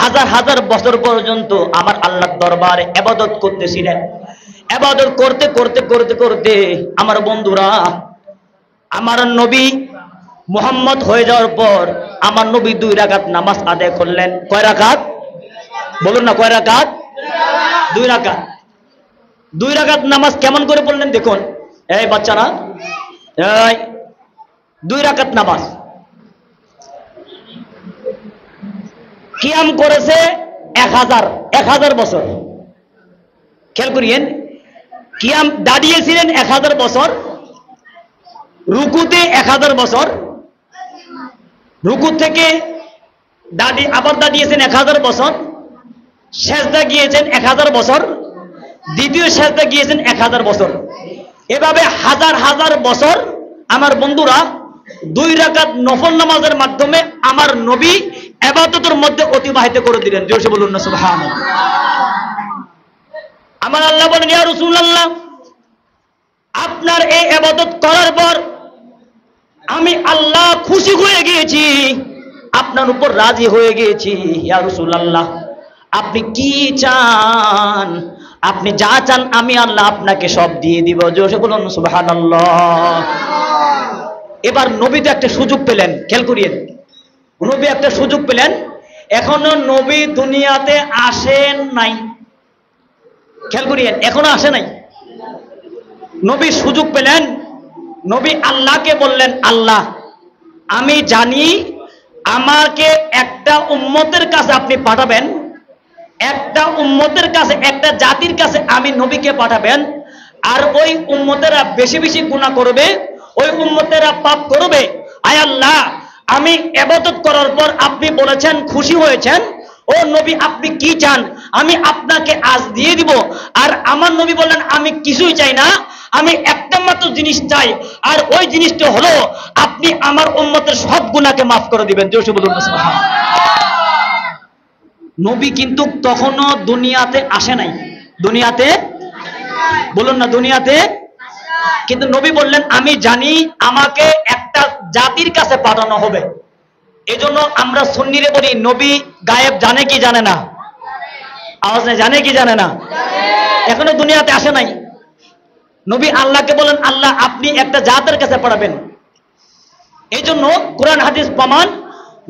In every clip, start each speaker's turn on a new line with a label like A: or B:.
A: হাজার হাজার বছর পর্যন্ত আমার আল্লাহর দরবারে ইবাদত করতেছিলেন। ইবাদত করতে করতে করতে করতে আমার বন্ধুরা, আমার নবী মুহাম্মদ হয়ে যাওয়ার পর আমার নবী 2 রাকাত নামাজ আদায় করলেন। কয় রাকাত? বলুন না, কয় রাকাত? 2 রাকাত। 2 রাকাত নামাজ কেমন করে পড়লেন দেখুন। এই বাচ্চারা, এই 2 রাকাত নামাজ কিয়াম করেছে 1000 বছর। খেয়াল করিয়েন, কিয়াম দাঁড়িয়েছিলেন 1000 বছর, রুকুতে 1000 বছর, রুকু থেকে আবার দাঁড়িয়েছেন 1000 বছর, সেজদা গিয়েছেন 1000 বছর, দ্বিতীয় সেজদা গিয়েছেন 1000 বছর। এভাবে হাজার হাজার বছর আমার বন্ধুরা 2 রাকাত নফল নামাজের মাধ্যমে আমার নবী ইবাদতের মধ্যে অতিবাহিত করে দিলেন। জোরে বলুন না সুবহানাল্লাহ। আমার আল্লাহ বলেন, ইয়া রাসূলুল্লাহ, আপনার এই ইবাদত করার পর আমি আল্লাহ খুশি হয়ে গিয়েছি, আপনার উপর রাজি হয়ে গিয়েছি। ইয়া রাসূলুল্লাহ, আপনি কি চান? আপনি যা চান আমি আল্লাহ আপনাকে সব দিয়ে দিব। জোরে বলুন সুবহানাল্লাহ। এবার নবী তো একটা সুযোগ পেলেন। খেয়াল করিয়েন, নবী একটা সুযোগ পেলেন। এখনো নবী দুনিয়াতে আসেন নাই। খেয়াল করিয়েন, এখনো আসে নাই। নবী সুযোগ পেলেন। নবী আল্লাহকে বললেন, আল্লাহ, আমি জানি আমাকে একটা উম্মতের কাছে আপনি পাঠাবেন, একটা উম্মতের কাছে, একটা জাতির কাছে আমি নবীকে পাঠাবেন, আর ওই উম্মতেরা বেশি বেশি গুনাহ করবে, ওই উম্মতেরা পাপ করবে। আয় আল্লাহ, আমি ইবাদত করার পর আপনি বলেছেন খুশি হয়েছেন, ও নবী আপনি কি চান? আমি আপনাকে আজ দিয়ে দিব। আর আমার নবী বললেন, আমি কিছুই চাই না, আমি একটা মাত্র জিনিস চাই, আর ওই জিনিসটা হলো আপনি আমার উম্মতের সব গুনাহকে মাফ করে দিবেন। জোরে বলুন সুবহানাল্লাহ। নবী কিন্তু তখনও দুনিয়াতে আসে নাই। দুনিয়াতে, বলুন না, দুনিয়াতে। কিন্তু নবী বললেন, আমি জানি আমাকে একটা জাতির কাছে পাঠানো হবে। এজন্য আমরা সুন্নিরে বলি, নবী গায়েব জানে কি জানে না? আওয়াজ নেই, জানে কি জানে না? এখনো দুনিয়াতে আসে নাই। নবী আল্লাহকে বলেন, আল্লাহ আপনি একটা জাতের কাছে পাঠাবেন। এই জন্য কোরআন হাদিস প্রমাণ,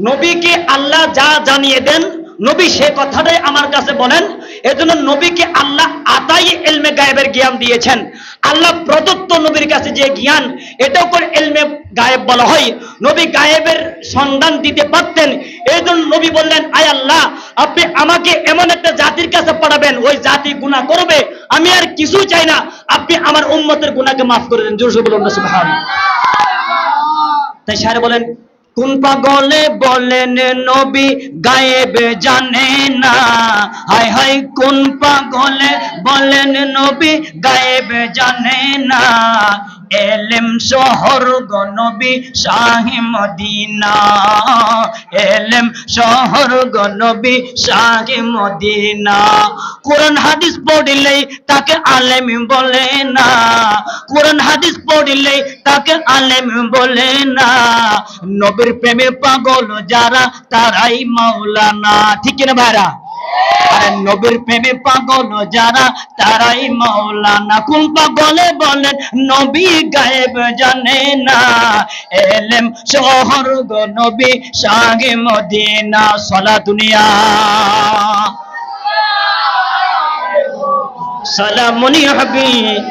A: নবীকে আল্লাহ যা জানিয়ে দেন নবী সে কথাটাই আমার কাছে বলেন। এজন্য নবীকে আল্লাহ আতাই ইলমে গায়েবের জ্ঞান দিয়েছেন। আল্লাহ প্রদত্ত নবীর কাছে যে জ্ঞান, এটাও করে ইলমে গায়েব বলা হয়। নবী গায়েবের সন্ধান দিতে পারতেন। এজন্য নবী বললেন, আয় আল্লাহ, আপনি আমাকে এমন একটা জাতির কাছে পাঠাবেন, ওই জাতি গুনাহ করবে, আমি আর কিছু চাই না, আপনি আমার উম্মতের গুনাহকে মাফ করে দেন। জোরে বলুন সুবহানাল্লাহ। তাই শায়ের বলেন, কোন পাগলে বলেন নবী গায়েব জানে না, হায় হায় কোন পাগলে বলেন নবী গায়েব জানে না, এলেম শহর গো নবী শাহে মদিনা, এলেম শহর গো নবী শাহে মদিনা। কোরআন হাদিস পড়লেই তাকে আলেম বলে না, কোরআন হাদিস পড়লেই তাকে আলেম বলে না, নবীর প্রেমে পাগল যারা তারাই মাওলানা। ঠিক কিনা ভাইরা? আরে নবীর প্রেমে পাগল যারা তারাই মাওলানা। কোন পাগলে বলেন নবী গায়েব জানে না, এলেম শহর গো নবী শাহে মদিনা। সালা দুনিয়া সালামুন ইয়া হাবিব